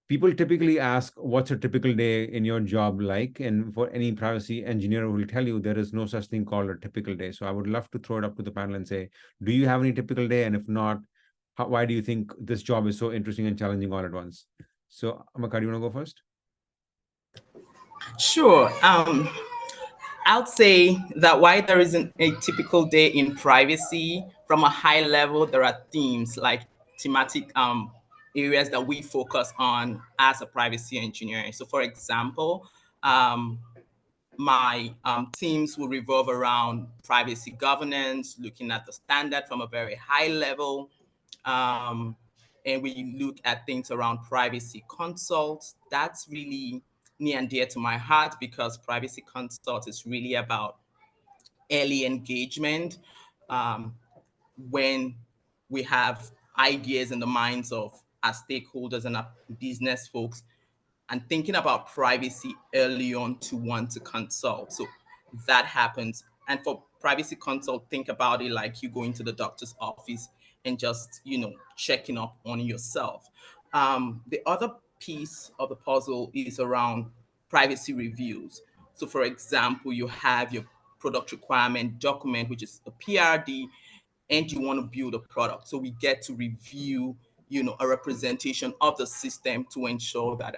People typically ask, what's a typical day in your job like? And for any privacy engineer will tell you there is no such thing called a typical day. So I would love to throw it up to the panel and say, do you have any typical day? And if not, why do you think this job is so interesting and challenging all at once? So Amaka, do you want to go first? Sure. I'd say that why there isn't a typical day in privacy, from a high level, there are themes like thematic areas that we focus on as a privacy engineer. So for example, my teams will revolve around privacy governance, looking at the standard from a very high level. And we look at things around privacy consults. That's really near and dear to my heart because privacy consult is really about early engagement. When we have ideas in the minds of our stakeholders and our business folks, and thinking about privacy early on to want to consult. So that happens. And for privacy consult, think about it like you go into the doctor's office and just, checking up on yourself. The other piece of the puzzle is around privacy reviews. So for example, you have your product requirement document, which is a PRD, and you want to build a product. So we get to review, a representation of the system to ensure that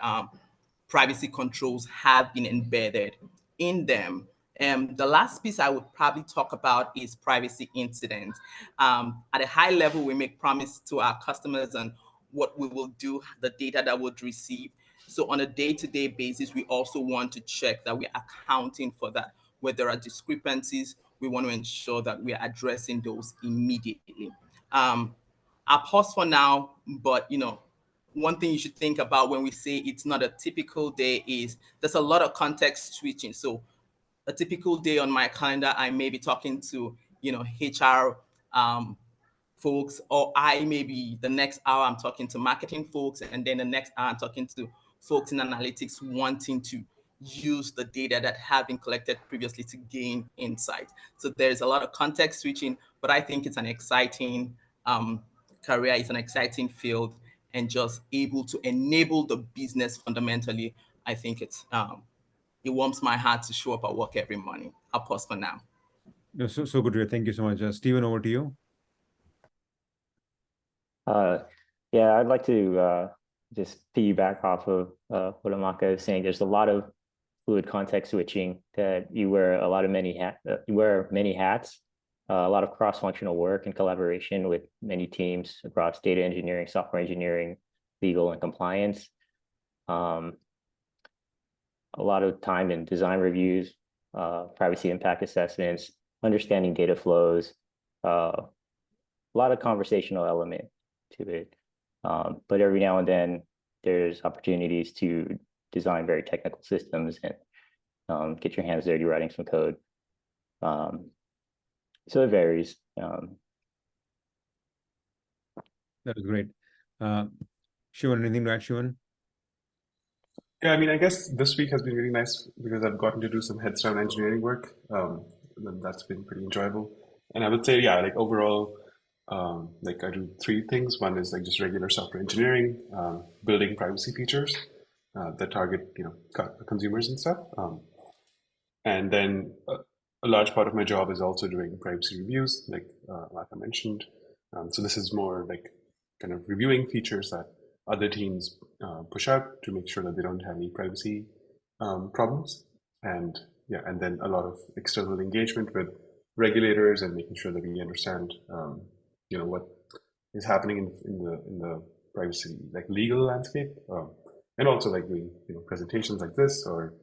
privacy controls have been embedded in them. The last piece I would probably talk about is privacy incidents. At a high level, we make promise to our customers and what we will do, the data that we'll receive. So on a day-to-day basis, we also want to check that we're accounting for that. Where there are discrepancies, we want to ensure that we are addressing those immediately. I'll pause for now, but one thing you should think about when we say it's not a typical day is there's a lot of context switching. So a typical day on my calendar, I may be talking to, HR folks, or I maybe the next hour I'm talking to marketing folks, and then the next hour I'm talking to folks in analytics wanting to use the data that have been collected previously to gain insight. So there's a lot of context switching, but I think it's an exciting career, it's an exciting field, and just able to enable the business fundamentally. I think it warms my heart to show up at work every morning. I'll pause for now. So good to hear. Thank you so much. Stephen, over to you. Yeah, I'd like to just piggyback off of what Amaka is saying. There's a lot of fluid context switching that you wear many hats, a lot of cross-functional work and collaboration with many teams across data engineering, software engineering, legal, and compliance. A lot of time in design reviews, privacy impact assessments, understanding data flows, a lot of conversational element to it. But every now and then there's opportunities to design very technical systems and get your hands dirty writing some code. So it varies. That is great. Shivan, anything to add, Shivan? Yeah, I mean, I guess this week has been really nice because I've gotten to do some heads down engineering work. And that's been pretty enjoyable. And I would say, yeah, like overall, like I do three things. One is like just regular software engineering, building privacy features that target, consumers and stuff. And then a large part of my job is also doing privacy reviews, like I mentioned. So this is more like kind of reviewing features that other teams push out to make sure that they don't have any privacy problems. And yeah, and then a lot of external engagement with regulators and making sure that we understand, what is happening in the privacy, like legal landscape, and also like doing presentations like this or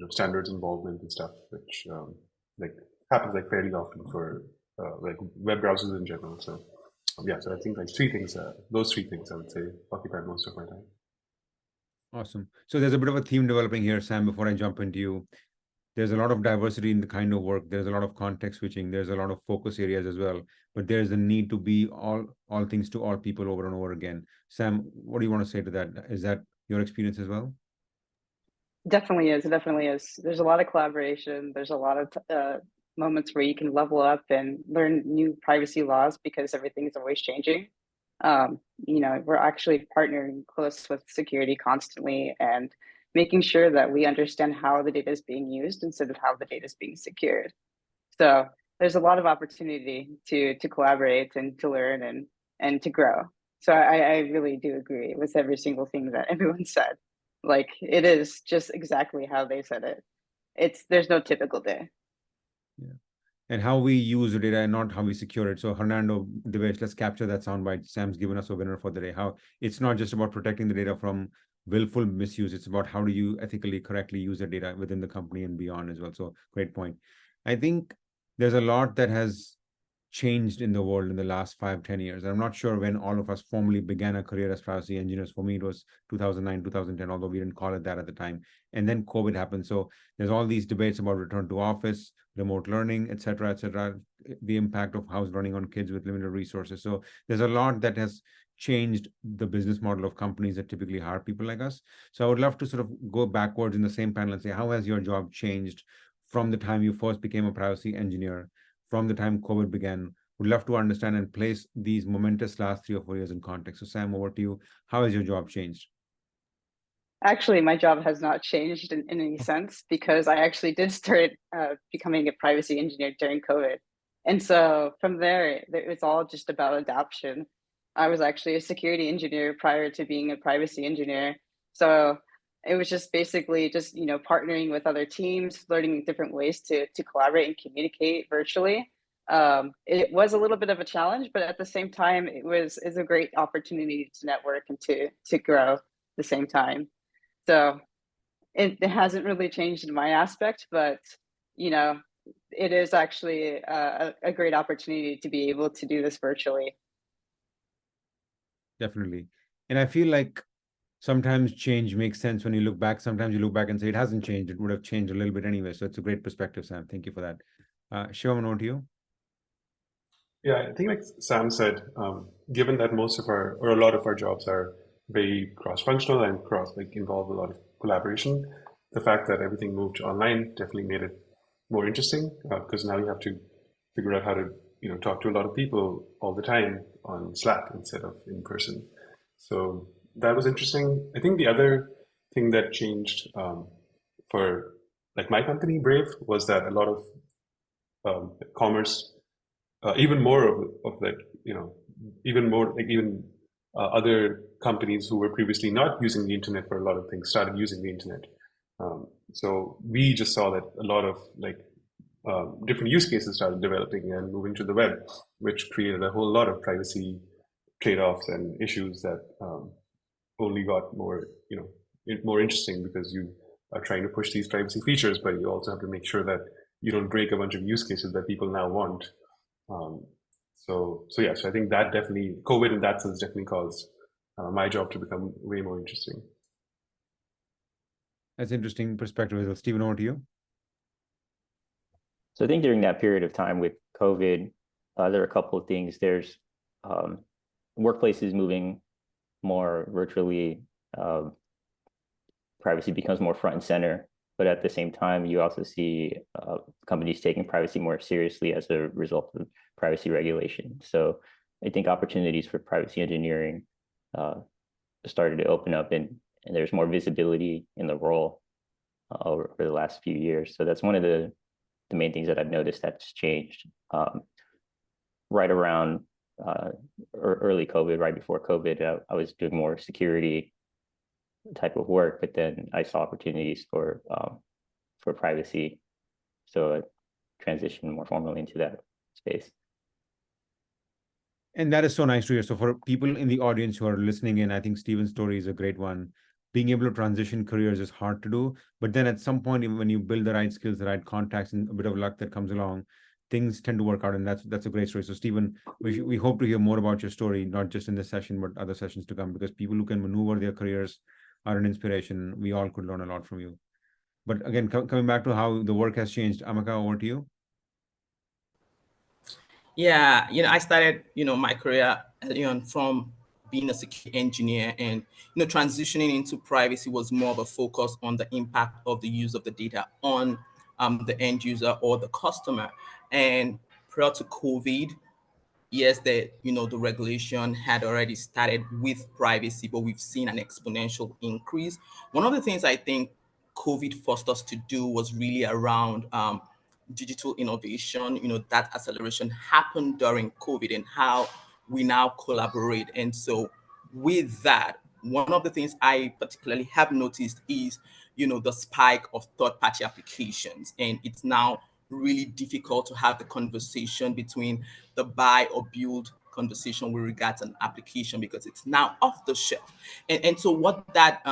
standards involvement and stuff, which like happens like fairly often for like web browsers in general. So yeah, so I think like those three things I would say occupy most of my time. Awesome. So there's a bit of a theme developing here, Sam, before I jump into you. There's a lot of diversity in the kind of work. There's a lot of context switching. There's a lot of focus areas as well. But there's a need to be all things to all people over and over again. Sam, what do you want to say to that? Is that your experience as well? Definitely is. It definitely is. There's a lot of collaboration. There's a lot of moments where you can level up and learn new privacy laws because everything is always changing. We're actually partnering close with security constantly and making sure that we understand how the data is being used instead of how the data is being secured. So there's a lot of opportunity to collaborate and to learn and to grow. So I really do agree with every single thing that everyone said. Like, it is just exactly how they said it. There's no typical day. Yeah. And how we use the data and not how we secure it. So Hernando Devesh, let's capture that soundbite. Sam's given us a winner for the day. How it's not just about protecting the data from willful misuse. It's about how do you ethically, correctly use the data within the company and beyond as well. So great point. I think there's a lot that has changed in the world in the last 5-10 years. I'm not sure when all of us formally began a career as privacy engineers. For me, it was 2009, 2010, although we didn't call it that at the time. And then COVID happened. So there's all these debates about return to office, remote learning, et cetera, the impact of house learning on kids with limited resources. So there's a lot that has changed the business model of companies that typically hire people like us. So I would love to sort of go backwards in the same panel and say, how has your job changed from the time you first became a privacy engineer, from the time COVID began? Would love to understand and place these momentous last 3 or 4 years in context. So Sam, over to you. How has your job changed? Actually, my job has not changed in any sense, because I actually did start becoming a privacy engineer during COVID. And so from there, it's all just about adoption. I was actually a security engineer prior to being a privacy engineer. So it was just basically just, partnering with other teams, learning different ways to collaborate and communicate virtually. It was a little bit of a challenge, but at the same time, it's a great opportunity to network and to grow at the same time. So it hasn't really changed in my aspect, but it is actually a great opportunity to be able to do this virtually. Definitely. And I feel like sometimes change makes sense when you look back. Sometimes you look back and say it hasn't changed. It would have changed a little bit anyway. So it's a great perspective, Sam. Thank you for that. Shivam, over to you. Yeah, I think like Sam said, given that most of our, or a lot of our jobs are very cross-functional and involve a lot of collaboration, the fact that everything moved online definitely made it more interesting, because now you have to figure out how to talk to a lot of people all the time on Slack instead of in person. So that was interesting. I think the other thing that changed for like my company, Brave, was that a lot of commerce, even more of that, even more like even other companies who were previously not using the internet for a lot of things started using the internet. So we just saw that a lot of different use cases started developing and moving to the web, which created a whole lot of privacy trade-offs and issues that only got more, more interesting, because you are trying to push these privacy features, but you also have to make sure that you don't break a bunch of use cases that people now want. So I think that definitely, COVID in that sense definitely caused my job to become way more interesting. That's interesting perspective. Stephen, over to you. So I think during that period of time with COVID, there are a couple of things. There's workplaces moving more virtually, privacy becomes more front and center. But at the same time, you also see companies taking privacy more seriously as a result of privacy regulation. So I think opportunities for privacy engineering started to open up, and there's more visibility in the role over the last few years. So that's one of the main things that I've noticed that's changed. Right around early COVID, right before COVID, I was doing more security type of work, but then I saw opportunities for privacy, so I transitioned more formally into that space. And that is so nice to hear. So for people in the audience who are listening in, I think Stephen's story is a great one. Being able to transition careers is hard to do, but then at some point, when you build the right skills, the right contacts, and a bit of luck that comes along, things tend to work out, and that's a great story. So Stephen, we hope to hear more about your story, not just in this session, but other sessions to come, because people who can maneuver their careers are an inspiration. We all could learn a lot from you. But again, coming back to how the work has changed, Amaka, over to you. Yeah, I started, my career early on from being a security engineer, and, transitioning into privacy was more of a focus on the impact of the use of the data on the end user or the customer. And prior to COVID, yes, the regulation had already started with privacy, but we've seen an exponential increase. One of the things I think COVID forced us to do was really around digital innovation. That acceleration happened during COVID and how we now collaborate. And so with that, one of the things I particularly have noticed is, the spike of third-party applications. And it's now really difficult to have the conversation between the buy or build conversation with regards to an application because it's now off the shelf. And so what that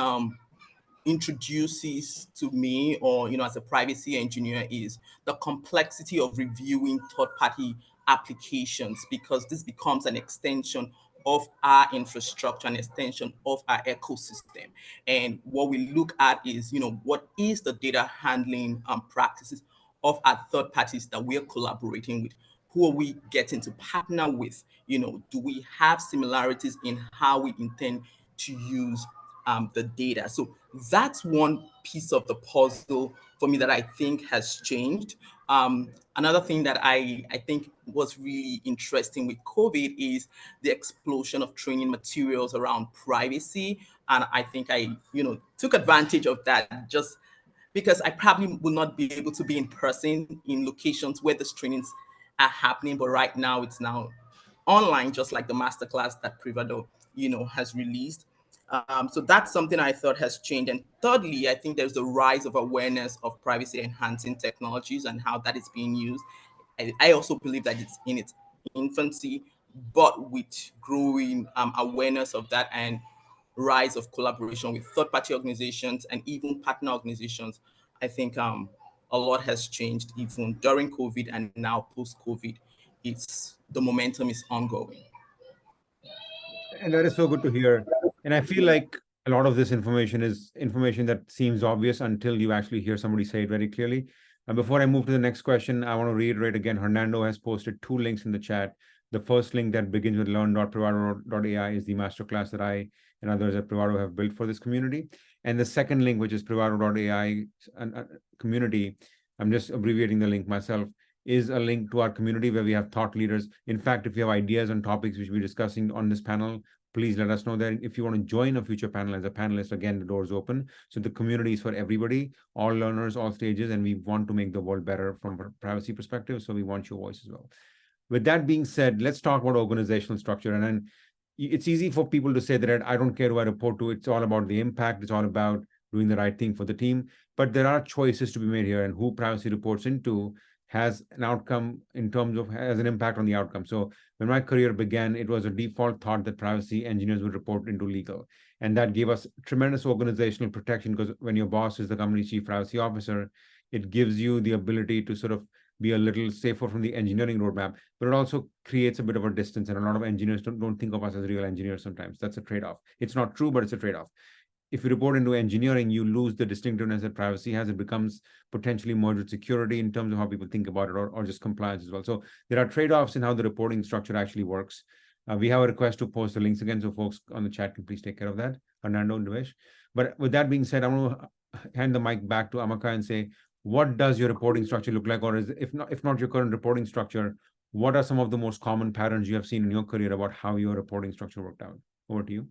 introduces to me, or as a privacy engineer, is the complexity of reviewing third-party applications, because this becomes an extension of our infrastructure, an extension of our ecosystem. And what we look at is, what is the data handling practices of our third parties that we're collaborating with? Who are we getting to partner with? Do we have similarities in how we intend to use the data? So that's one piece of the puzzle for me that I think has changed. Another thing that I think was really interesting with COVID is the explosion of training materials around privacy. And I think I, took advantage of that, just because I probably would not be able to be in person in locations where these trainings are happening. But right now it's now online, just like the masterclass that Privado, has released. So that's something I thought has changed. And thirdly, I think there's the rise of awareness of privacy enhancing technologies and how that is being used. I also believe that it's in its infancy, but with growing awareness of that and rise of collaboration with third-party organizations and even partner organizations, I think a lot has changed even during COVID and now post-COVID. The momentum is ongoing. And that is so good to hear. And I feel like a lot of this information is information that seems obvious until you actually hear somebody say it very clearly. And before I move to the next question, I want to reiterate again, Hernando has posted 2 links in the chat. The first link that begins with learn.privado.ai is the masterclass that I and others at Privado have built for this community. And the second link, which is privado.ai community, I'm just abbreviating the link myself, is a link to our community where we have thought leaders. In fact, if you have ideas on topics which we're discussing on this panel, please let us know that. If you want to join a future panel as a panelist, again, the door is open. So the community is for everybody, all learners, all stages, and we want to make the world better from a privacy perspective. So we want your voice as well. With that being said, let's talk about organizational structure. And then it's easy for people to say that I don't care who I report to. It's all about the impact. It's all about doing the right thing for the team. But there are choices to be made here, and who privacy reports into has an outcome in terms of has an impact on the outcome. So when my career began, it was a default thought that privacy engineers would report into legal. And that gave us tremendous organizational protection, because when your boss is the company's chief privacy officer, it gives you the ability to sort of be a little safer from the engineering roadmap, but it also creates a bit of a distance. And a lot of engineers don't think of us as real engineers sometimes. That's a trade-off. It's not true, but it's a trade-off. If you report into engineering, you lose the distinctiveness that privacy has. It becomes potentially merged with security in terms of how people think about it, or just compliance as well. So there are trade-offs in how the reporting structure actually works. We have a request to post the links again, so folks on the chat can please take care of that, Hernando and Devesh. But with that being said, I'm going to hand the mic back to Amaka and say, what does your reporting structure look like? Or if not your current reporting structure, what are some of the most common patterns you have seen in your career about how your reporting structure worked out? Over to you.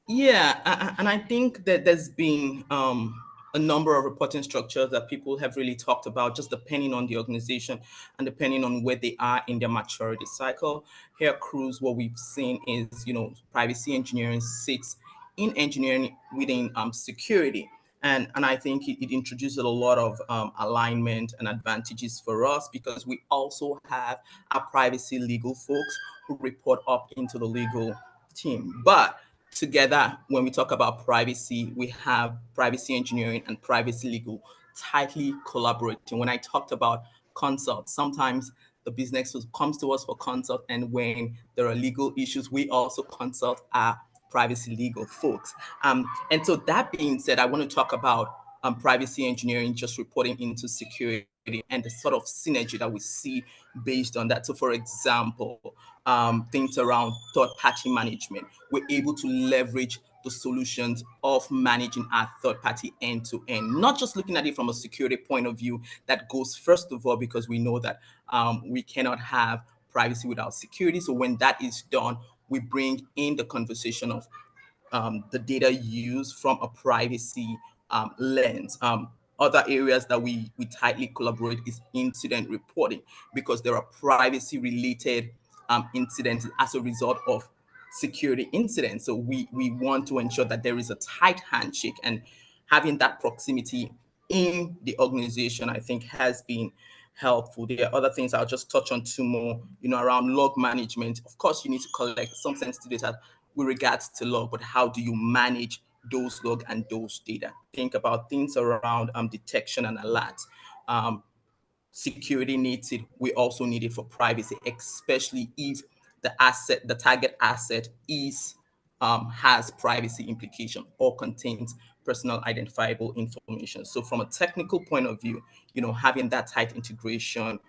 Yeah, and I think that there's been a number of reporting structures that people have really talked about, just depending on the organization and depending on where they are in their maturity cycle. Here at Cruise, what we've seen is, privacy engineering sits in engineering within security. And I think it introduces a lot of alignment and advantages for us, because we also have our privacy legal folks who report up into the legal team. But together, when we talk about privacy, we have privacy engineering and privacy legal tightly collaborating. When I talked about consult, sometimes the business comes to us for consult, and when there are legal issues, we also consult our privacy legal folks. And so that being said, I want to talk about privacy engineering just reporting into security and the sort of synergy that we see based on that. So for example, things around third-party management, we're able to leverage the solutions of managing our third party end to end, not just looking at it from a security point of view that goes first of all, because we know that we cannot have privacy without security. So when that is done, we bring in the conversation of the data used from a privacy lens. Other areas that we tightly collaborate is incident reporting, because there are privacy related incidents as a result of security incidents. So we want to ensure that there is a tight handshake, and having that proximity in the organization, I think, has been helpful. There are other things I'll just touch on two more, around log management. Of course, you need to collect some sensitive data with regards to log, but how do you manage those log and those data? Think about things around detection and alerts. Security needs it. We also need it for privacy, especially if the target asset has privacy implication or contains personal identifiable information. So from a technical point of view, having that tight integration,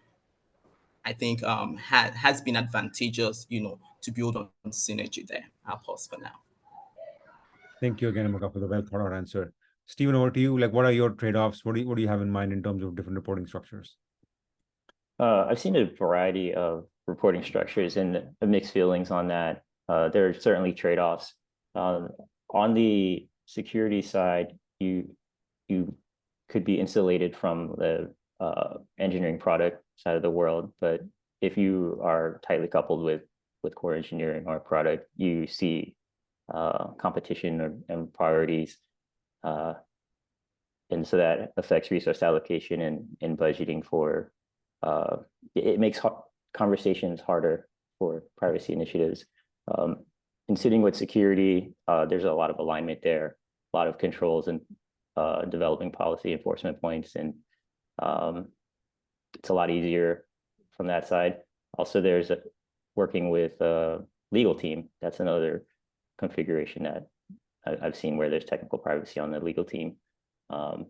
I think has been advantageous, to build on synergy there. I'll pause for now. Thank you again, Amaka, for the well thought out answer. Stephen, over to you. Like, what are your trade-offs? What do you have in mind in terms of different reporting structures? I've seen a variety of reporting structures and mixed feelings on that. There are certainly trade-offs. On the security side, you could be insulated from the engineering product side of the world, but if you are tightly coupled with core engineering or product, you see competition and priorities, and so that affects resource allocation and budgeting for. It makes conversations harder for privacy initiatives. And sitting with security, there's a lot of alignment there, a lot of controls and developing policy enforcement points, and it's a lot easier from that side. Also, there's working with a legal team. That's another configuration that I've seen where there's technical privacy on the legal team. Now,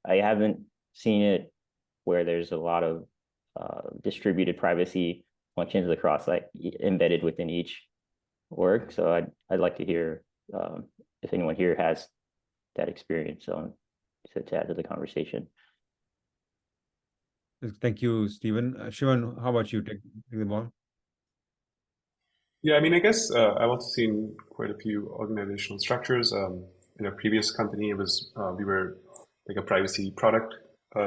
I haven't seen it where there's a lot of distributed privacy functions across, like embedded within each org. So I'd like to hear if anyone here has that experience to add to the conversation. Thank you, Stephen. Shivan, how about you? Take the ball. Yeah, I mean, I guess I've also seen quite a few organizational structures. In a previous company, it was we were like a privacy product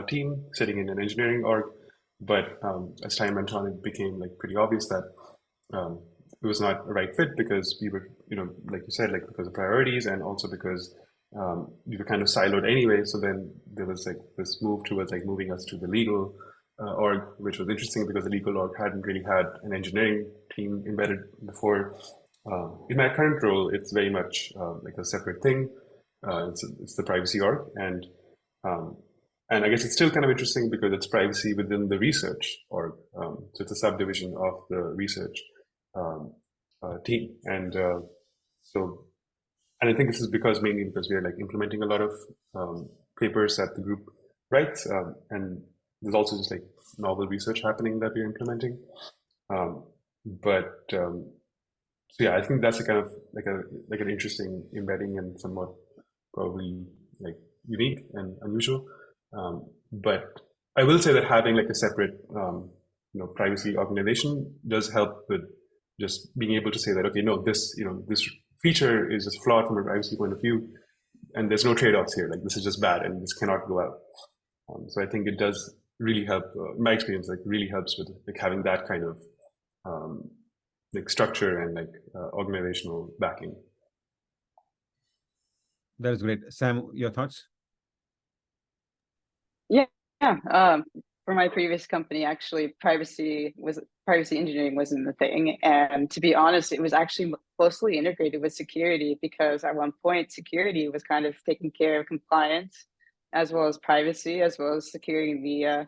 team sitting in an engineering org, but as time went on, it became like pretty obvious that it was not a right fit, because we were, like you said, like because of priorities, and also because we were kind of siloed anyway. So then there was like this move towards like moving us to the legal org, which was interesting because the legal org hadn't really had an engineering team embedded before. In my current role, it's very much like a separate thing. It's the privacy org, and I guess it's still kind of interesting because it's privacy within the research org. So it's a subdivision of the research team, and I think this is mainly because we are like implementing a lot of papers that the group writes, and there's also just like novel research happening that we're implementing. So yeah, I think that's a kind of like an interesting embedding and somewhat probably like unique and unusual. But I will say that having like a separate privacy organization does help with just being able to say that, okay, no, this this feature is just flawed from a privacy point of view, and there's no trade-offs here. Like, this is just bad, and this cannot go out. So I think it does really help. My experience like really helps with like having that kind of like structure and like organizational backing. That is great. Sam, your thoughts? Yeah. For my previous company, actually, privacy engineering wasn't the thing. And to be honest, it was actually closely integrated with security, because at one point, security was kind of taking care of compliance, as well as privacy, as well as securing the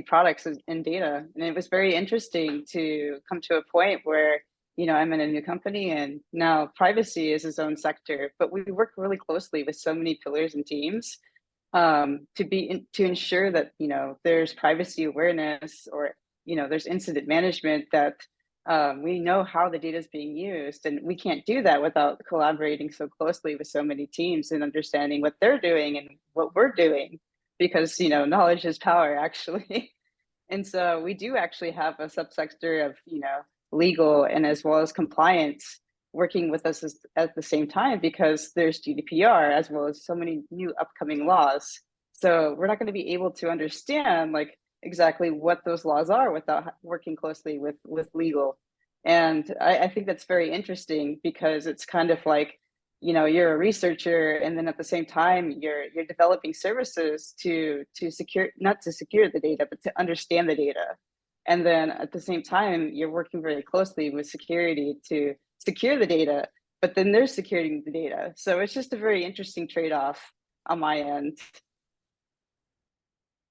products and data. And it was very interesting to come to a point where, I'm in a new company, and now privacy is its own sector, but we work really closely with so many pillars and teams to ensure that there's privacy awareness, or there's incident management that We know how the data is being used, and we can't do that without collaborating so closely with so many teams and understanding what they're doing and what we're doing, because knowledge is power, actually. And so we do actually have a subsector of legal and as well as compliance working with us at the same time, because there's GDPR as well as so many new upcoming laws. So we're not going to be able to understand like exactly what those laws are without working closely with legal. And I think that's very interesting, because it's kind of like, you're a researcher, and then at the same time you're developing services to secure, not to secure the data, but to understand the data. And then at the same time you're working very closely with security to secure the data, but then they're securing the data. So it's just a very interesting trade-off on my end.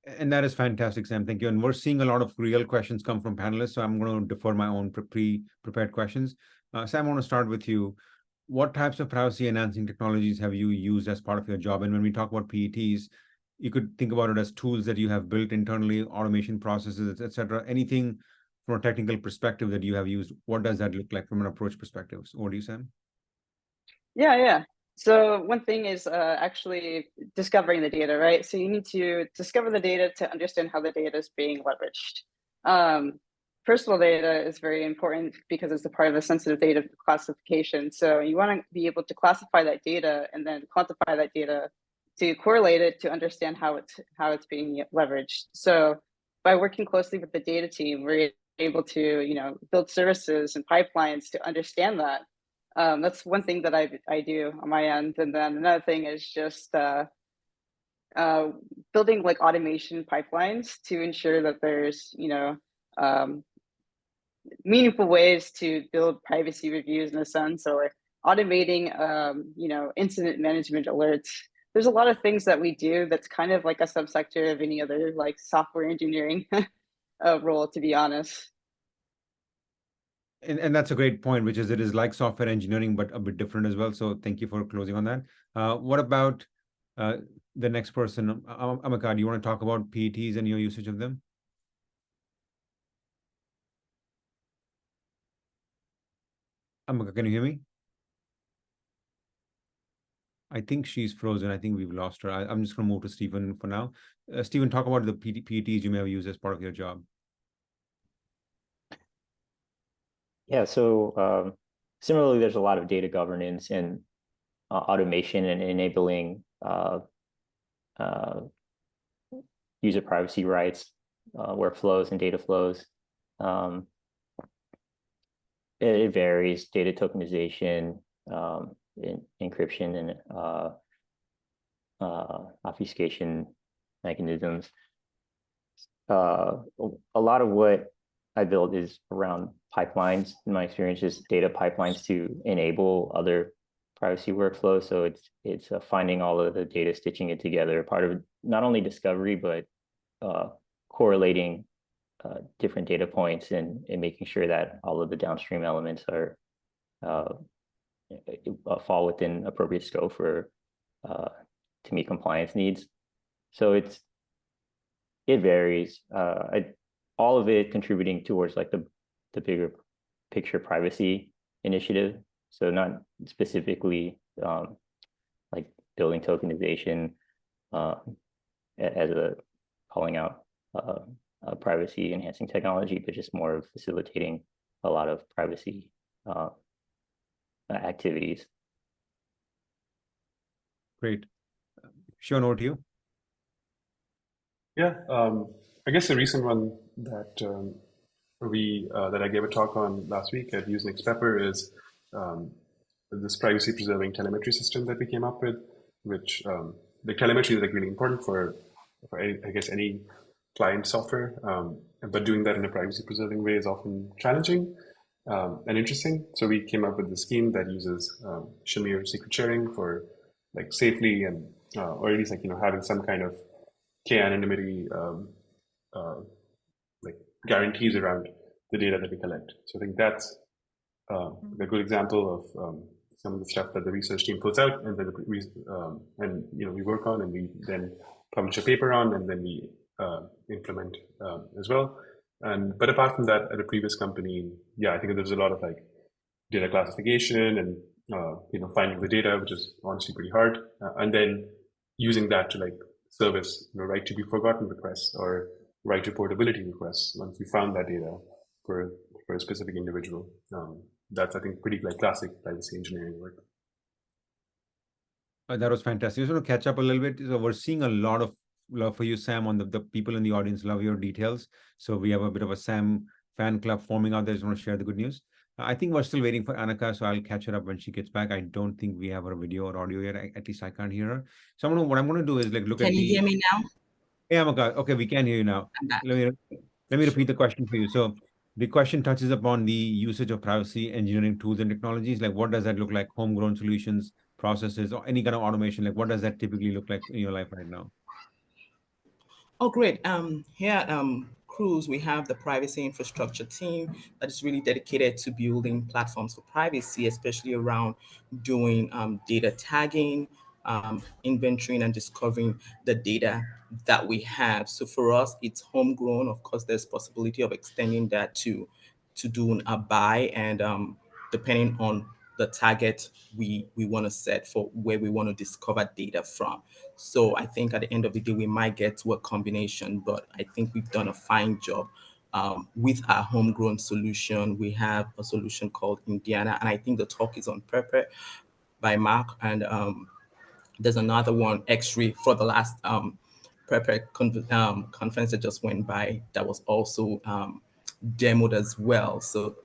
And that is fantastic, Sam. Thank you. And we're seeing a lot of real questions come from panelists, so I'm going to defer my own pre-prepared questions. Sam, I want to start with you. What types of privacy enhancing technologies have you used as part of your job? And when we talk about PETs, you could think about it as tools that you have built internally, automation processes, et cetera. Anything from a technical perspective that you have used, what does that look like from an approach perspective? So what do you, Sam? Yeah. So one thing is actually discovering the data, right? So you need to discover the data to understand how the data is being leveraged. Personal data is very important because it's a part of the sensitive data classification. So you want to be able to classify that data and then quantify that data to correlate it to understand how it's being leveraged. So by working closely with the data team, we're able to build services and pipelines to understand that. That's one thing that I do on my end. And then another thing is just building like automation pipelines to ensure that there's meaningful ways to build privacy reviews in a sense, or automating incident management alerts. There's a lot of things that we do that's kind of like a subsector of any other like software engineering role, to be honest. And that's a great point, which is it is like software engineering, but a bit different as well. So thank you for closing on that. What about the next person? Amaka, do you want to talk about PETs and your usage of them? Amaka, can you hear me? I think she's frozen. I think we've lost her. I'm just going to move to Stephen for now. Stephen, talk about the PETs you may have used as part of your job. Yeah, so similarly, there's a lot of data governance and automation and enabling user privacy rights, workflows and data flows. It varies, data tokenization, encryption, and obfuscation mechanisms. A lot of what I build is around pipelines. In my experience, is data pipelines to enable other privacy workflows. So it's finding all of the data, stitching it together, part of not only discovery, but correlating different data points and making sure that all of the downstream elements are fall within appropriate scope for to meet compliance needs. So it varies. All of it contributing towards like the bigger picture privacy initiative. So not specifically like building tokenization as a calling out privacy enhancing technology, but just more of facilitating a lot of privacy activities. Great. Shivan, over to you. Yeah, I guess the recent one that that I gave a talk on last week at Use Next Pepper is this privacy preserving telemetry system that we came up with, which the telemetry is like really important for I guess any client software, but doing that in a privacy preserving way is often challenging and interesting. So we came up with this scheme that uses Shamir secret sharing for like safely and or at least like having some kind of k-anonymity like guarantees around the data that we collect. So I think that's a good example of some of the stuff that the research team puts out, and then we work on, and we then publish a paper on, and then we implement as well. But apart from that, at a previous company, yeah, I think there's a lot of like data classification and finding the data, which is honestly pretty hard, and then using that to like service right to be forgotten requests or right to portability requests once you found that data for a specific individual. That's, I think, pretty like classic privacy engineering work. That was fantastic. Just want to catch up a little bit. So we're seeing a lot of love for you, Sam. On the people in the audience love your details. So we have a bit of a Sam fan club forming out there. Just want to share the good news. I think we're still waiting for Anaka, so I'll catch her up when she gets back. I don't think we have her video or audio yet. At least I can't hear her. So what I'm going to do is like look at. Can you hear me now? Hey, Amaka. Okay, we can hear you now. Let me repeat the question for you. So the question touches upon the usage of privacy engineering tools and technologies. Like, what does that look like? Homegrown solutions, processes, or any kind of automation. Like, what does that typically look like in your life right now? Oh, great. Here at Cruise, we have the privacy infrastructure team that is really dedicated to building platforms for privacy, especially around doing data tagging, inventorying and discovering the data that we have. So for us, it's homegrown. Of course, there's possibility of extending that to doing a buy, and depending on the target we want to set for where we want to discover data from. So I think at the end of the day, we might get to a combination, but I think we've done a fine job with our homegrown solution. We have a solution called Indiana, and I think the talk is on Purple by Mark, and there's another one, X-Ray, for the last Purple conference that just went by that was also demoed as well. So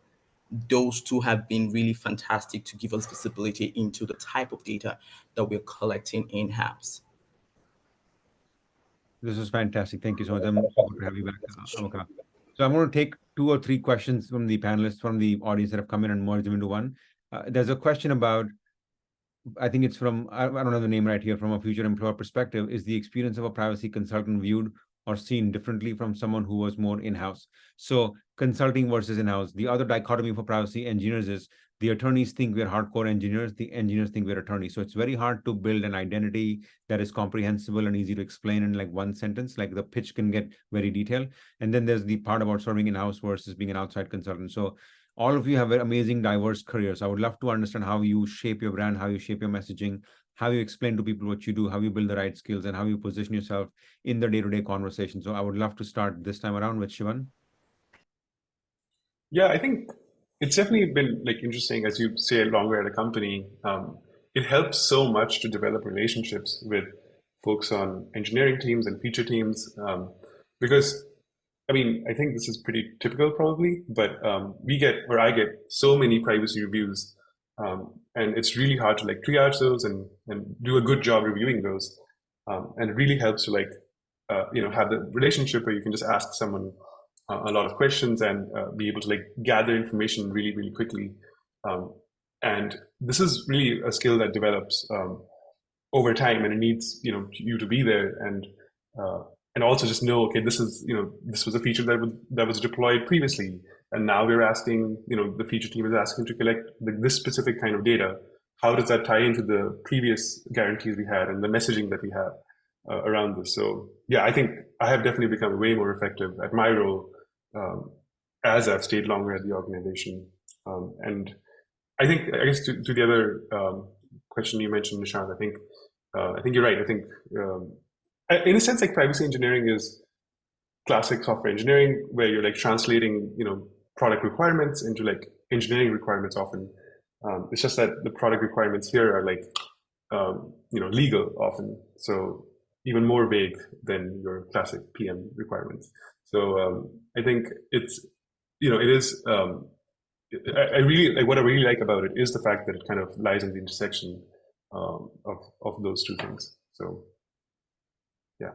those two have been really fantastic to give us visibility into the type of data that we're collecting in-house. This is fantastic. Thank you so much. I'm happy to have you back, Amaka. So I'm going to take 2 or 3 questions from the panelists, from the audience that have come in, and merge them into one. There's a question about, I think it's from, I don't know the name right here, from a future employer perspective. Is the experience of a privacy consultant viewed or seen differently from someone who was more in-house? So consulting versus in-house. The other dichotomy for privacy engineers is the attorneys think we're hardcore engineers, the engineers think we're attorneys. So it's very hard to build an identity that is comprehensible and easy to explain in like one sentence. Like the pitch can get very detailed. And then there's the part about serving in-house versus being an outside consultant. So all of you have amazing, diverse careers. I would love to understand how you shape your brand, how you shape your messaging, how you explain to people what you do, how you build the right skills, and how you position yourself in the day-to-day conversation. So I would love to start this time around with Shivan. Yeah, I think it's definitely been like interesting, as you say, longer at a company. It helps so much to develop relationships with folks on engineering teams and feature teams, because I mean, I think this is pretty typical probably, but I get so many privacy reviews, and it's really hard to like triage those and do a good job reviewing those. And it really helps to like, have the relationship where you can just ask someone a lot of questions and be able to like gather information really, really quickly. And this is really a skill that develops over time, and it needs, you to be there and also just know, okay, this was a feature that was deployed previously, and now we're asking, the feature team is asking to collect this specific kind of data. How does that tie into the previous guarantees we had and the messaging that we have around this? So yeah, I think I have definitely become way more effective at my role as I've stayed longer at the organization. And I guess to the other question you mentioned, Nishant, I think you're right. I think in a sense, like privacy engineering is classic software engineering, where you're like translating, product requirements into like engineering requirements often. It's just that the product requirements here are like, legal often. So even more vague than your classic PM requirements. So I think it's, it is, I really like, what I really like about it is the fact that it kind of lies in the intersection of those two things. So yeah.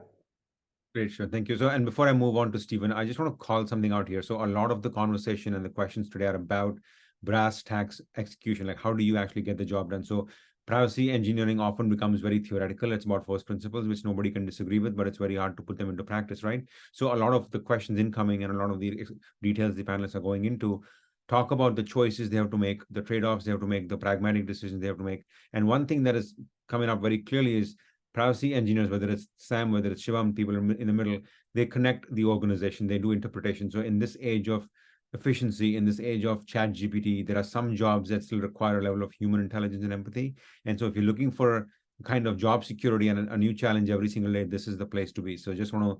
Great, sure. Thank you. So, and before I move on to Stephen, I just want to call something out here. So a lot of the conversation and the questions today are about brass tacks execution. Like, how do you actually get the job done? So privacy engineering often becomes very theoretical. It's about first principles, which nobody can disagree with, but it's very hard to put them into practice, right? So a lot of the questions incoming and a lot of the details the panelists are going into talk about the choices they have to make, the trade-offs they have to make, the pragmatic decisions they have to make. And one thing that is coming up very clearly is privacy engineers, whether it's Sam, whether it's Shivam, people in the middle, they connect the organization, they do interpretation. So in this age of efficiency, in this age of chat GPT, there are some jobs that still require a level of human intelligence and empathy. And so if you're looking for kind of job security and a new challenge every single day, this is the place to be. So I just want to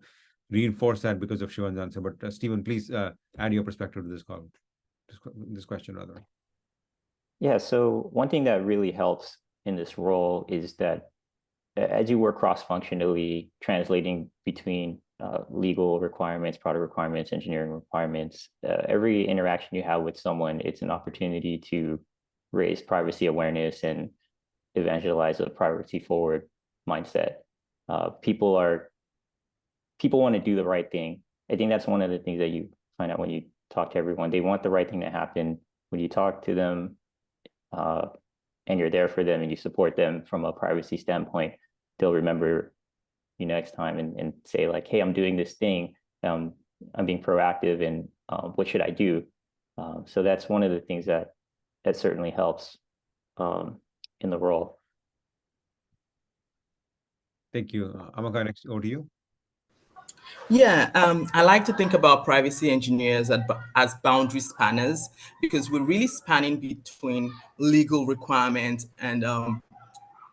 reinforce that because of Shivan's answer. But Stephen, please add your perspective to this call, this question rather. Yeah, so one thing that really helps in this role is that as you work cross-functionally, translating between legal requirements, product requirements, engineering requirements, every interaction you have with someone, it's an opportunity to raise privacy awareness and evangelize a privacy-forward mindset. People want to do the right thing. I think that's one of the things that you find out when you talk to everyone. They want the right thing to happen. When you talk to them and you're there for them and you support them from a privacy standpoint, they'll remember you next time and say like, hey, I'm doing this thing. I'm being proactive, and what should I do? So that's one of the things that certainly helps in the role. Thank you. Amaka, next over to you. Yeah, I like to think about privacy engineers as boundary spanners, because we're really spanning between legal requirements and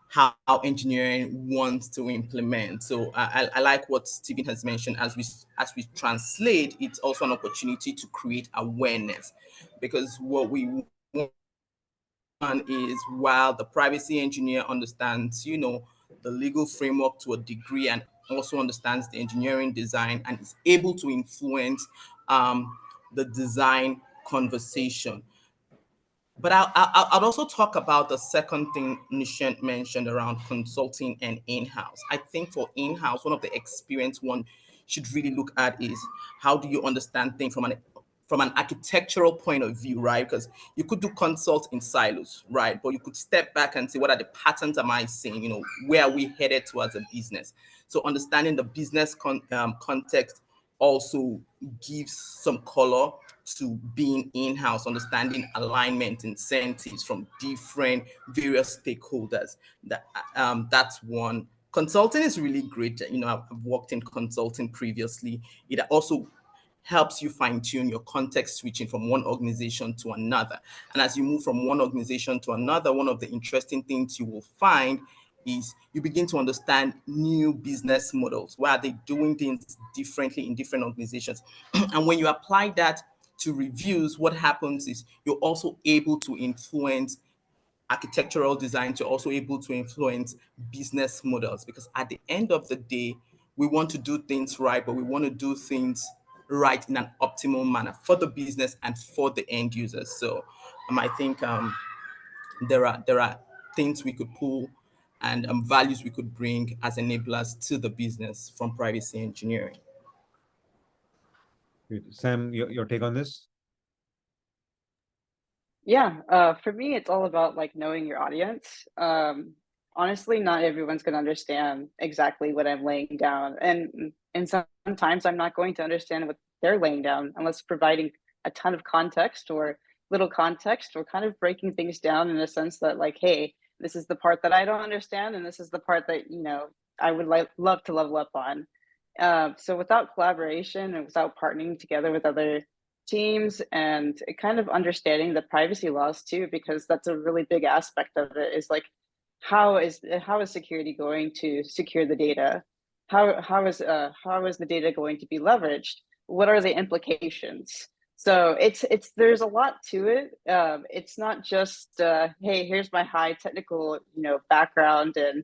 how engineering wants to implement. So I like what Stephen has mentioned. As we translate, it's also an opportunity to create awareness, because what we want is, while the privacy engineer understands, the legal framework to a degree and also understands the engineering design and is able to influence the design conversation. But I'll also talk about the second thing Nishant mentioned around consulting and in-house. I think for in-house, one of the experience one should really look at is, how do you understand things from an architectural point of view, right? Because you could do consult in silos, right? But you could step back and say, what are the patterns am I seeing? Where are we headed to as a business? So understanding the business context also gives some color to being in-house, understanding alignment, incentives from various stakeholders. That's one. Consulting is really great. I've worked in consulting previously. It also helps you fine-tune your context switching from one organization to another. And as you move from one organization to another, one of the interesting things you will find is you begin to understand new business models. Why are they doing things differently in different organizations? And when you apply that to reviews, what happens is you're also able to influence architectural design, you're also able to influence business models, because at the end of the day, we want to do things right, but we want to do things right in an optimal manner for the business and for the end users. So I think there are things we could pull and values we could bring as enablers to the business from privacy engineering. Sam, your take on this? Yeah, for me, it's all about like knowing your audience. Honestly, not everyone's going to understand exactly what I'm laying down, and sometimes I'm not going to understand what they're laying down unless providing a ton of context or little context, or kind of breaking things down in a sense that like, hey, this is the part that I don't understand, and this is the part that I would love to level up on. So without collaboration and without partnering together with other teams and kind of understanding the privacy laws too, because that's a really big aspect of it, is like, how is security going to secure the data? How is the data going to be leveraged? What are the implications? So there's a lot to it. It's not just hey, here's my high technical background, and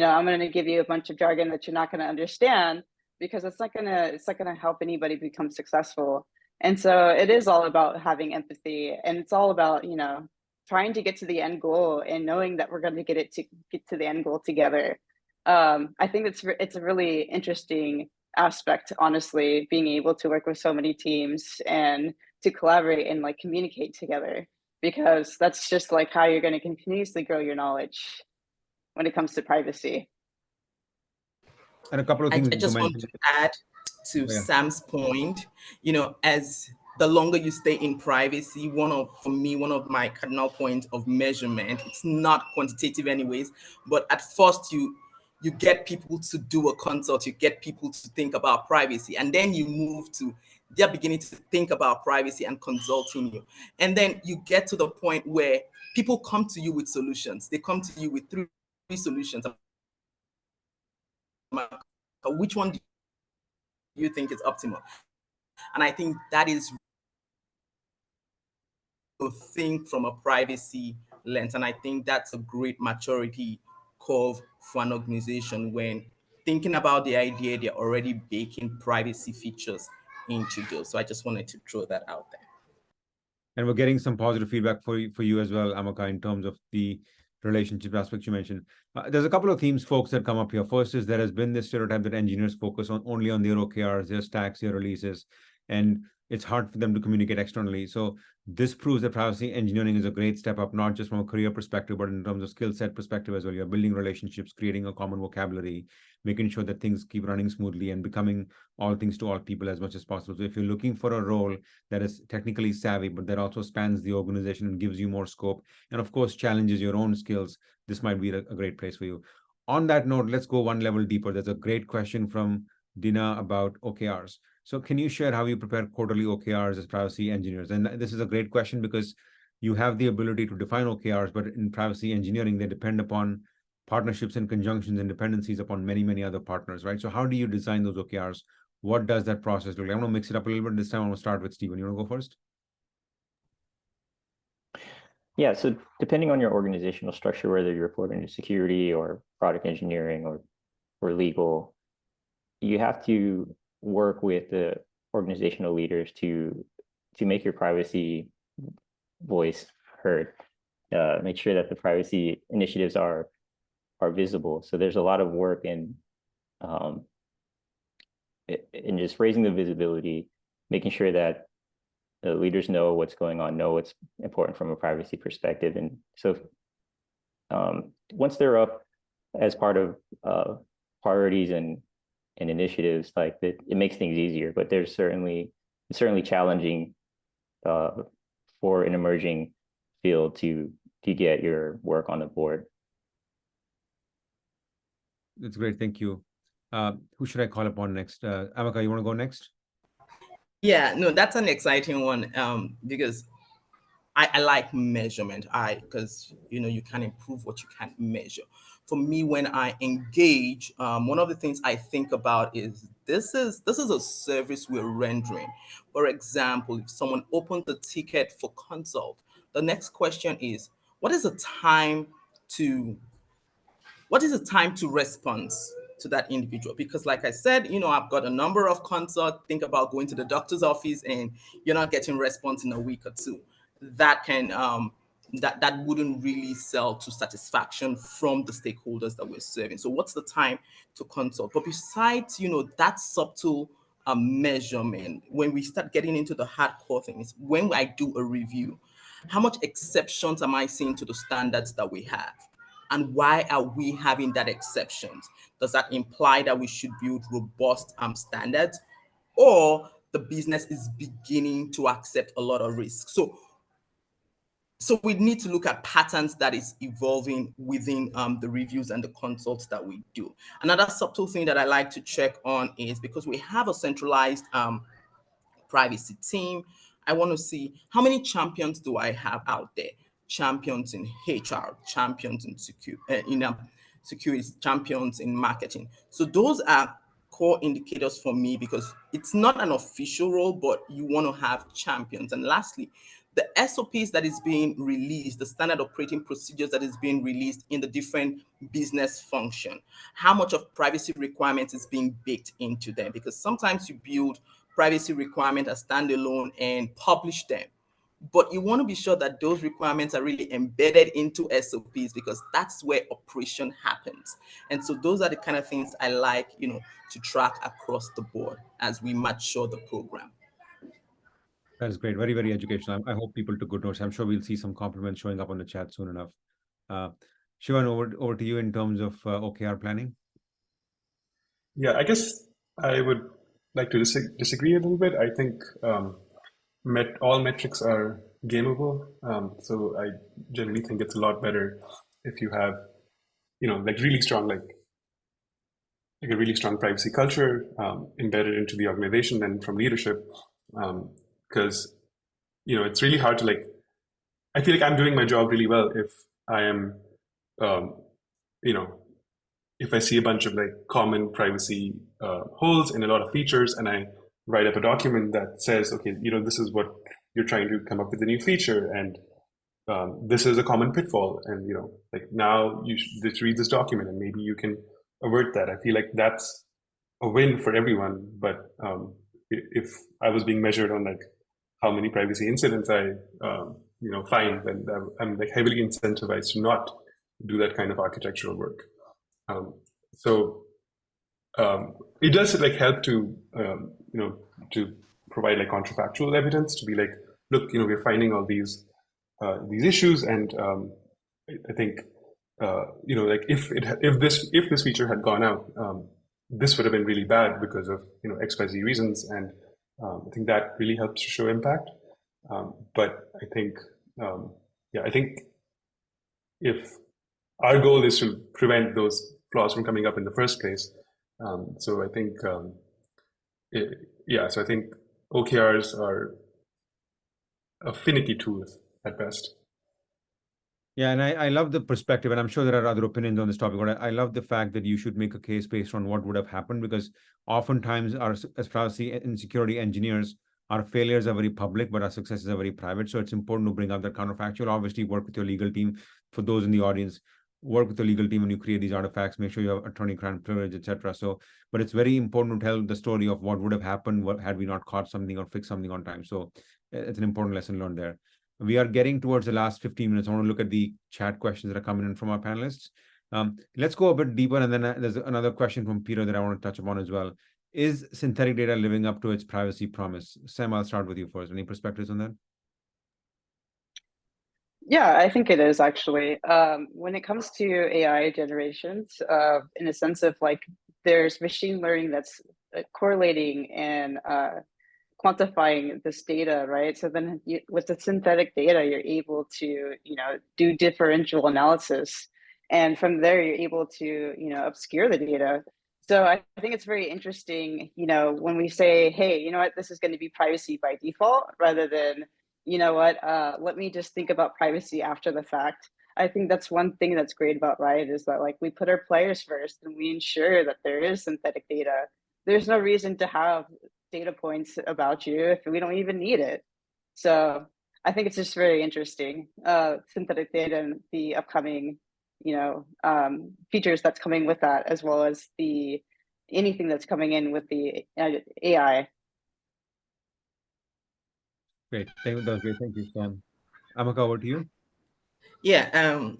I'm going to give you a bunch of jargon that you're not going to understand, because it's not gonna help anybody become successful. And so it is all about having empathy, and it's all about trying to get to the end goal and knowing that we're going to get to the end goal together. I think it's a really interesting aspect, honestly, being able to work with so many teams and to collaborate and like communicate together, because that's just like how you're going to continuously grow your knowledge when it comes to privacy. And a couple of things I just want to add to Sam's point, as the longer you stay in privacy, one of my cardinal points of measurement, it's not quantitative anyways, but at first you you get people to do a consult, you get people to think about privacy, and then you move to they're beginning to think about privacy and consulting you. And then you get to the point where people come to you with solutions. They come to you with three solutions. Which one do you think is optimal? And I think that is to think from a privacy lens. And I think that's a great maturity curve for an organization when thinking about the idea, they're already baking privacy features into those. So I just wanted to throw that out there. And we're getting some positive feedback for you as well, Amaka, in terms of the relationship aspect you mentioned. There's a couple of themes, folks, that come up here. First is there has been this stereotype that engineers focus on only on their OKRs, their stacks, their releases, and it's hard for them to communicate externally. So this proves that privacy engineering is a great step up, not just from a career perspective, but in terms of skill set perspective as well. You're building relationships, creating a common vocabulary, making sure that things keep running smoothly and becoming all things to all people as much as possible. So if you're looking for a role that is technically savvy, but that also spans the organization and gives you more scope, and of course, challenges your own skills, this might be a great place for you. On that note, let's go one level deeper. There's a great question from Dina about OKRs. So can you share how you prepare quarterly OKRs as privacy engineers? And this is a great question because you have the ability to define OKRs, but in privacy engineering, they depend upon partnerships and conjunctions and dependencies upon many, many other partners, right? So how do you design those OKRs? What does that process look like? I'm going to mix it up a little bit. This time I'm going to start with Stephen. You want to go first? Yeah, so depending on your organizational structure, whether you're reporting to security or product engineering or legal, you have to work with the organizational leaders to make your privacy voice heard. Make sure that the privacy initiatives are visible. So there's a lot of work in just raising the visibility, making sure that the leaders know what's going on, know what's important from a privacy perspective. And so once they're up as part of priorities and initiatives, like that, it makes things easier. But it's certainly challenging for an emerging field to get your work on the board. That's great. Thank you. Who should I call upon next? Amaka, you want to go next? Yeah, no, that's an exciting one because I like measurement. Because you can improve what you can't measure. For me, when I engage, one of the things I think about is this is a service we're rendering. For example, if someone opens the ticket for consult, the next question is, what is the time to response to that individual? Because like I said, I've got a number of consults. Think about going to the doctor's office and you're not getting response in a week or two. That can that wouldn't really sell to satisfaction from the stakeholders that we're serving. So what's the time to consult? But besides, that subtle measurement, when we start getting into the hardcore things, when I do a review, how much exceptions am I seeing to the standards that we have? And why are we having that exceptions? Does that imply that we should build robust standards, or the business is beginning to accept a lot of risk? So we need to look at patterns that is evolving within the reviews and the consults that we do. Another subtle thing that I like to check on is, because we have a centralized privacy team, I want to see how many champions do I have out there. Champions in HR, champions in security, champions in marketing. So those are core indicators for me, because it's not an official role, but you want to have champions. And lastly, the SOPs that is being released, the standard operating procedures that is being released in the different business function, how much of privacy requirements is being baked into them? Because sometimes you build privacy requirements as standalone and publish them, but you want to be sure that those requirements are really embedded into SOPs, because that's where operation happens. And so those are the kind of things I like, to track across the board as we mature the program. That's great. Very, very educational. I hope people took good notes. I'm sure we'll see some compliments showing up on the chat soon enough. Shivan, over to you in terms of OKR planning. Yeah, I guess I would like to disagree a little bit. I think all metrics are gameable. So I generally think it's a lot better if you have, like really strong, like like a really strong privacy culture embedded into the organization and from leadership, because it's really hard to like. I feel like I'm doing my job really well if I am, if I see a bunch of like common privacy holes in a lot of features, and I write up a document that says, okay, this is what you're trying to come up with a new feature, and this is a common pitfall, and like now you should read this document, and maybe you can avert that. I feel like that's a win for everyone. But if I was being measured on like how many privacy incidents I find, then I'm like heavily incentivized to not do that kind of architectural work. So it does like help to to provide like contrafactual evidence to be like, look, we're finding all these issues, and I think like if this feature had gone out, this would have been really bad because of XYZ reasons, and I think that really helps to show impact. But I think I think if our goal is to prevent those flaws from coming up in the first place, so I think so I think OKRs are a finicky tool at best. Yeah, and I love the perspective, and I'm sure there are other opinions on this topic, but I love the fact that you should make a case based on what would have happened, because oftentimes as privacy and security engineers, our failures are very public, but our successes are very private. So it's important to bring up that counterfactual. Obviously, work with your legal team. For those in the audience, work with the legal team when you create these artifacts. Make sure you have attorney-client privilege, etc. So, but it's very important to tell the story of what would have happened, what had we not caught something or fixed something on time. So it's an important lesson learned there. We are getting towards the last 15 minutes. I want to look at the chat questions that are coming in from our panelists. Let's go a bit deeper. And then there's another question from Peter that I want to touch upon as well. Is synthetic data living up to its privacy promise? Sam, I'll start with you first. Any perspectives on that? Yeah, I think it is actually. When it comes to AI generations, in a sense of like, there's machine learning that's correlating and quantifying this data, right? So then with the synthetic data, you're able to, do differential analysis. And from there, you're able to, obscure the data. So I think it's very interesting, when we say, hey, you know what, this is going to be privacy by default, rather than, let me just think about privacy after the fact. I think that's one thing that's great about Riot, is that like we put our players first and we ensure that there is synthetic data. There's no reason to have data points about you if we don't even need it. So I think it's just very interesting, synthetic data and the upcoming, features that's coming with that, as well as anything that's coming in with the AI. Great. That was great. Thank you, Sam. Amaka, over to you. Yeah,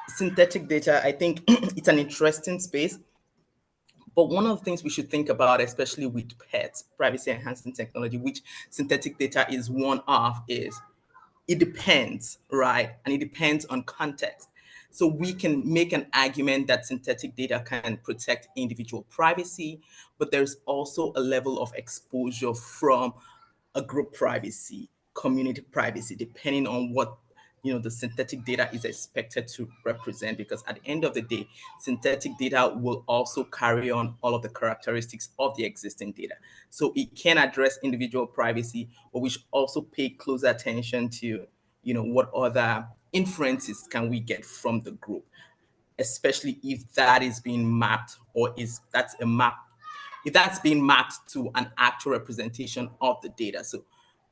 synthetic data, I think it's an interesting space. But one of the things we should think about, especially with pets, privacy enhancing technology, which synthetic data is one of, is it depends, right? And it depends on context. So we can make an argument that synthetic data can protect individual privacy, but there's also a level of exposure from a group privacy, community privacy, depending on what the synthetic data is expected to represent, because at the end of the day, synthetic data will also carry on all of the characteristics of the existing data. So it can address individual privacy, but we should also pay close attention to, what other inferences can we get from the group, especially if that is being mapped, or if that's being mapped to an actual representation of the data. So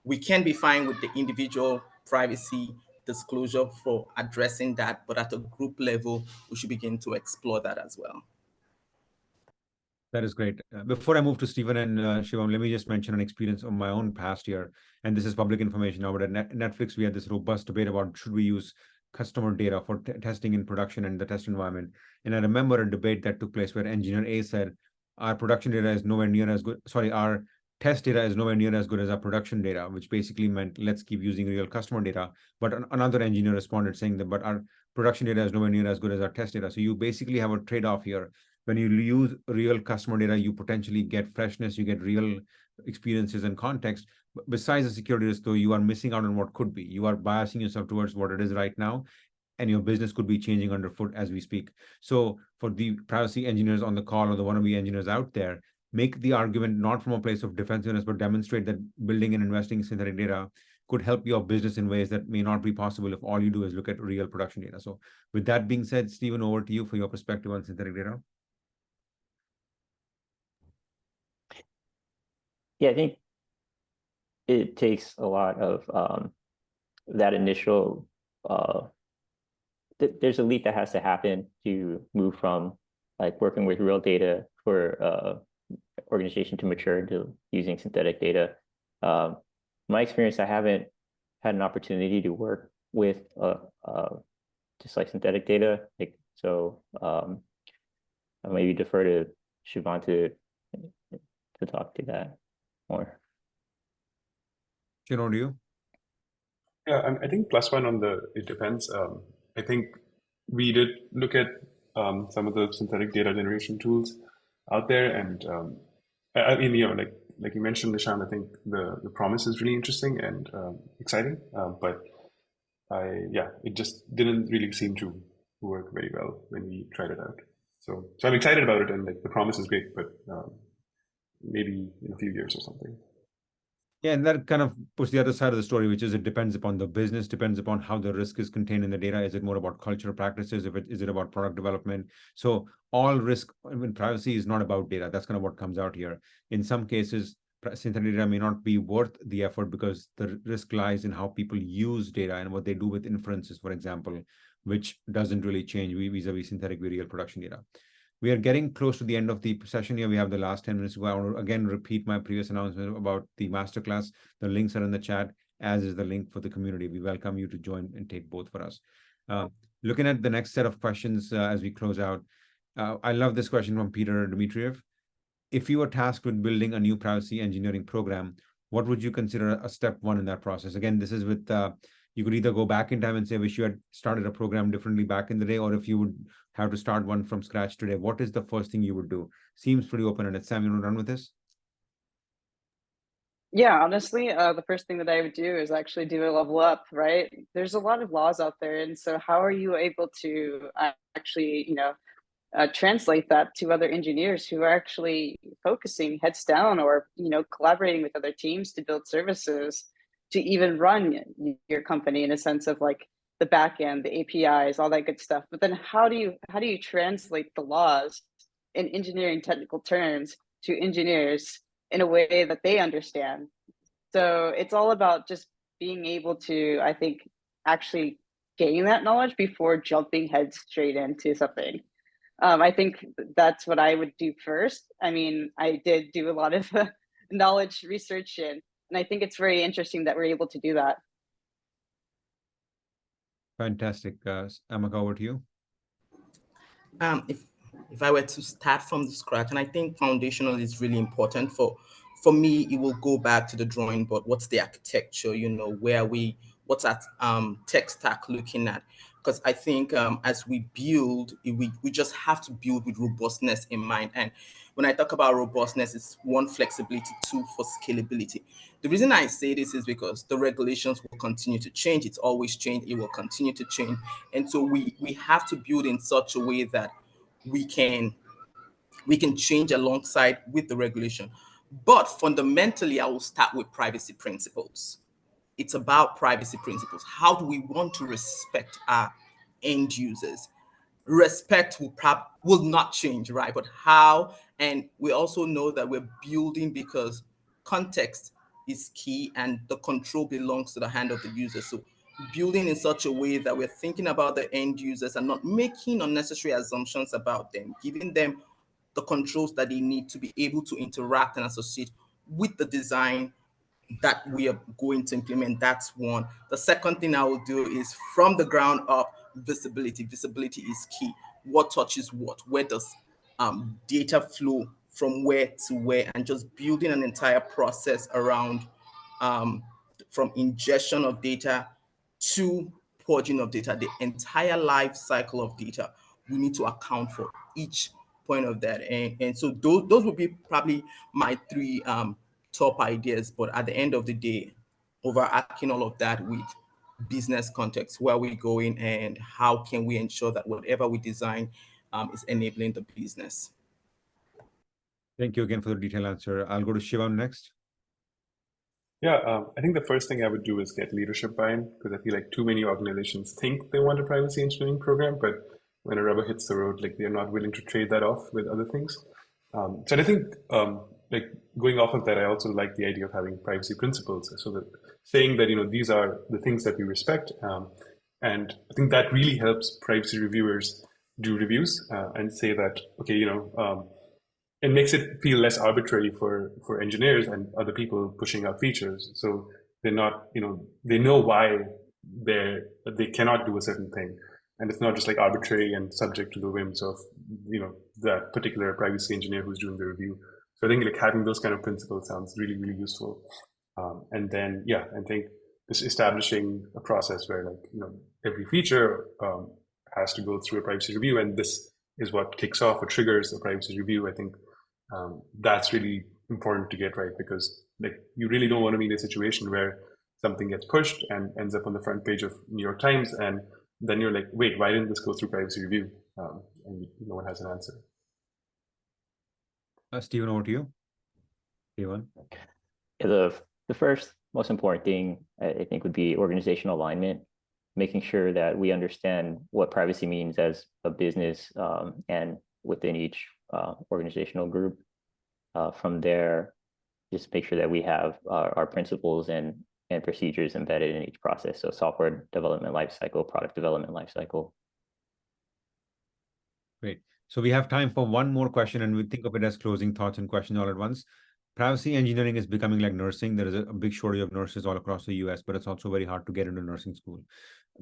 we can be fine with the individual privacy disclosure for addressing that, but at a group level, we should begin to explore that as well. That is great. Before I move to Stephen and Shivam, let me just mention an experience of my own past year. And this is public information now, but at Netflix, we had this robust debate about should we use customer data for testing in production and the test environment. And I remember a debate that took place where engineer A said, our production data is nowhere near as good. Sorry, our test data is nowhere near as good as our production data, which basically meant let's keep using real customer data. But another engineer responded saying that, but our production data is nowhere near as good as our test data. So you basically have a trade-off here. When you use real customer data, you potentially get freshness, you get real experiences and context. But besides the security risk, though, you are missing out on what could be. You are biasing yourself towards what it is right now. and your business could be changing underfoot as we speak. So for the privacy engineers on the call or the wannabe engineers out there, make the argument not from a place of defensiveness, but demonstrate that building and investing in synthetic data could help your business in ways that may not be possible if all you do is look at real production data. So with that being said, Stephen, over to you for your perspective on synthetic data. Yeah, I think it takes a lot of that initial, there's a leap that has to happen to move from like working with real data for organization to mature to using synthetic data. My experience, I haven't had an opportunity to work with just like synthetic data. Like, so I'll maybe defer to Shivan to talk to that more. Shivan, do you? Yeah, I think plus one on the, it depends. I think we did look at some of the synthetic data generation tools out there, and I mean, you know, like you mentioned, Nishant, I think the promise is really interesting and exciting, but it just didn't really seem to work very well when we tried it out. So I'm excited about it, and like the promise is great, but maybe in a few years or something. Yeah, and that kind of puts the other side of the story, which is it depends upon the business, depends upon how the risk is contained in the data. Is it more about cultural practices? Is it about product development? So all risk, I mean, privacy is not about data. That's kind of what comes out here. In some cases, synthetic data may not be worth the effort because the risk lies in how people use data and what they do with inferences, for example, which doesn't really change vis-a-vis synthetic real production data. We are getting close to the end of the session here. We have the last 10 minutes to go. I want to again repeat my previous announcement about the masterclass. The links are in the chat, as is the link for the community. We welcome you to join and take both for us. Looking at the next set of questions as we close out, I love this question from Peter Dmitriev. If you were tasked with building a new privacy engineering program, what would you consider a step one in that process? Again, this is with you could either go back in time and say, wish you had started a program differently back in the day, or if you would have to start one from scratch today, what is the first thing you would do? Seems pretty open-ended. Sam, you want to run with this? Yeah, honestly, the first thing that I would do is actually do a level up, right? There's a lot of laws out there. And so how are you able to actually, translate that to other engineers who are actually focusing heads down or, collaborating with other teams to build services to even run your company in a sense of like the back end, the APIs, all that good stuff. But then how do you translate the laws in engineering technical terms to engineers in a way that they understand? So it's all about just being able to, I think, actually gain that knowledge before jumping head straight into something. I think that's what I would do first. I mean, I did do a lot of knowledge research and I think it's very interesting that we're able to do that. Fantastic. Amaka, over to you. If I were to start from the scratch, and I think foundational is really important for me, it will go back to the drawing board. What's the architecture? Where are we? What's that tech stack looking at? Because I think as we build, we just have to build with robustness in mind. And when I talk about robustness, it's one, flexibility, two, for scalability. The reason I say this is because the regulations will continue to change. It's always changed. It will continue to change. And so we have to build in such a way that we can change alongside with the regulation. But fundamentally, I will start with privacy principles. It's about privacy principles. How do we want to respect our end users? Respect will not change, right? But how? And we also know that we're building because context is key and the control belongs to the hand of the user. So building in such a way that we're thinking about the end users and not making unnecessary assumptions about them, giving them the controls that they need to be able to interact and associate with the design that we are going to implement. That's one. The second thing I will do is from the ground up, visibility. Visibility is key. What touches what? Where does data flow from where to where? And just building an entire process around from ingestion of data to purging of data, the entire life cycle of data. We need to account for each point of that. And so those would be probably my three top ideas. But at the end of the day, overarching all of that with business context. Where are we going, and how can we ensure that whatever we design is enabling the business? Thank you again for the detailed answer. I'll go to Shivam next. Yeah, I think the first thing I would do is get leadership buy-in, because I feel like too many organizations think they want a privacy engineering program, but when a rubber hits the road, like they're not willing to trade that off with other things. So I think like going off of that, I also like the idea of having privacy principles. So that saying that, these are the things that we respect. And I think that really helps privacy reviewers do reviews and say that, okay, it makes it feel less arbitrary for engineers and other people pushing out features. So they're not, they know why they cannot do a certain thing. And it's not just like arbitrary and subject to the whims of, that particular privacy engineer who's doing the review. So I think like having those kind of principles sounds really, really useful. And then, yeah, I think just establishing a process where like, every feature has to go through a privacy review, and this is what kicks off or triggers a privacy review. I think that's really important to get right, because like you really don't want to be in a situation where something gets pushed and ends up on the front page of New York Times, and then you're like, wait, why didn't this go through privacy review? And no one has an answer. Stephen, over to you. Stephen. The first most important thing I think would be organizational alignment, making sure that we understand what privacy means as a business and within each organizational group. From there, just make sure that we have our principles and procedures embedded in each process. So software development lifecycle, product development lifecycle. Great. So we have time for one more question, and we think of it as closing thoughts and questions all at once. Privacy engineering is becoming like nursing. There is a big shortage of nurses all across the US, but it's also very hard to get into nursing school.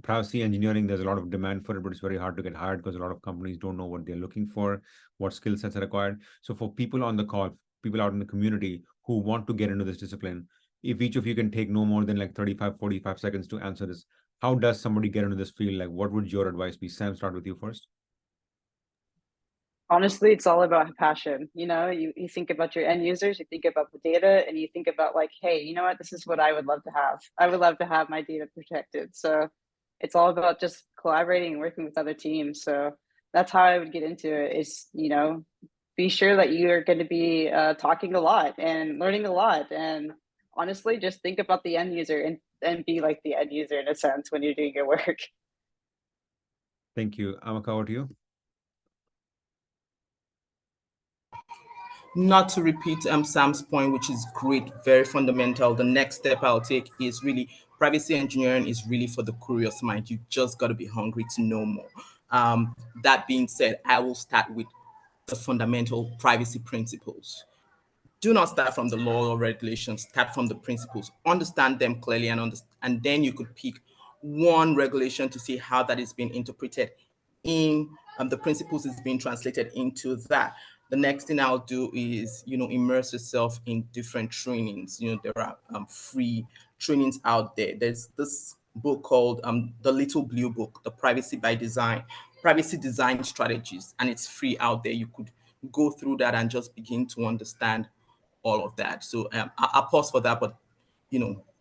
Privacy engineering, there's a lot of demand for it, but it's very hard to get hired because a lot of companies don't know what they're looking for, what skill sets are required. So for people on the call, people out in the community who want to get into this discipline, if each of you can take no more than like 35, 45 seconds to answer this, how does somebody get into this field? Like, what would your advice be? Sam, start with you first. Honestly, it's all about passion. You think about your end users, you think about the data, and you think about like, hey, you know what? This is what I would love to have. I would love to have my data protected. So it's all about just collaborating and working with other teams. So that's how I would get into it, is, be sure that you're going to be talking a lot and learning a lot. And honestly, just think about the end user and be like the end user in a sense when you're doing your work. Thank you. Amaka, over to you. Not to repeat Sam's point, which is great, very fundamental. The next step I'll take is really privacy engineering is really for the curious mind. You just got to be hungry to know more. That being said, I will start with the fundamental privacy principles. Do not start from the law or regulations. Start from the principles. Understand them clearly, and then you could pick one regulation to see how that is being interpreted in the principles is being translated into that. The next thing I'll do is, immerse yourself in different trainings. There are free trainings out there. There's this book called The Little Blue Book, The Privacy by Design, Privacy Design Strategies, and it's free out there. You could go through that and just begin to understand all of that. So I'll pause for that, but,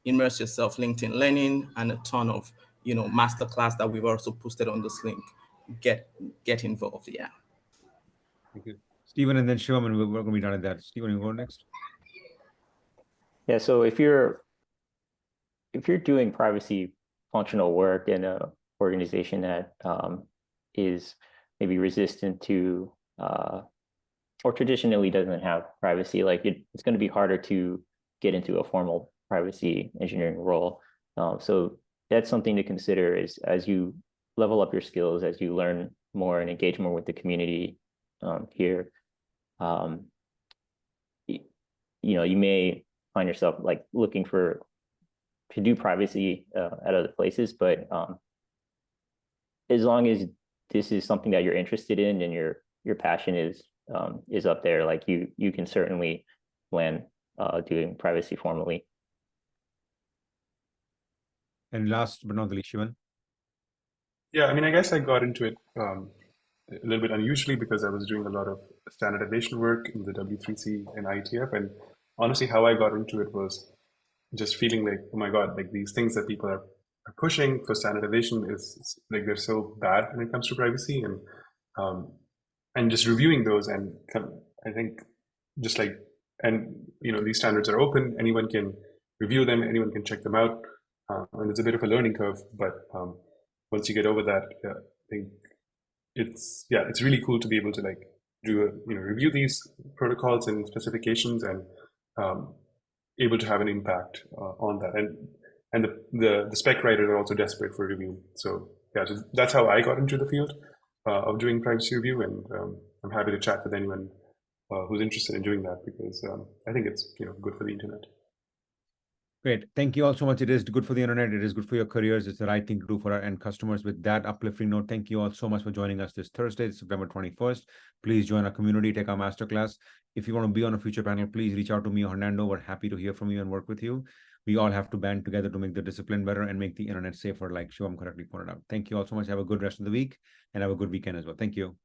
immerse yourself, LinkedIn Learning, and a ton of, masterclass that we've also posted on this link. Get involved, yeah. Thank you. Stephen, and then Shivam, and we're going to be done at that. Stephen, you go next. Yeah, so if you're doing privacy functional work in an organization that is maybe resistant to or traditionally doesn't have privacy, like it's going to be harder to get into a formal privacy engineering role. So that's something to consider is as you level up your skills, as you learn more and engage more with the community here, you may find yourself like looking to do privacy at other places, but as long as this is something that you're interested in and your passion is up there, like you can certainly plan doing privacy formally. And last but not the least, Shivan. Yeah, I mean, I guess I got into it a little bit unusually because I was doing a lot of standardization work in the W3C and IETF. And honestly, how I got into it was just feeling like, oh my God, like these things that people are pushing for standardization is like they're so bad when it comes to privacy, and just reviewing those, and I think just like, and these standards are open, anyone can review them, anyone can check them out, and it's a bit of a learning curve, but once you get over that, I think it's really cool to be able to like do review these protocols and specifications, and able to have an impact on that, and the spec writers are also desperate for review. So yeah, so that's how I got into the field of doing privacy review, and I'm happy to chat with anyone who's interested in doing that, because I think it's good for the internet. Great. Thank you all so much. It is good for the internet. It is good for your careers. It's the right thing to do for our end customers. With that uplifting note, thank you all so much for joining us this Thursday, September 21st. Please join our community, take our masterclass. If you want to be on a future panel, please reach out to me or Hernando. We're happy to hear from you and work with you. We all have to band together to make the discipline better and make the internet safer, like Shivam correctly pointed out. Thank you all so much. Have a good rest of the week and have a good weekend as well. Thank you.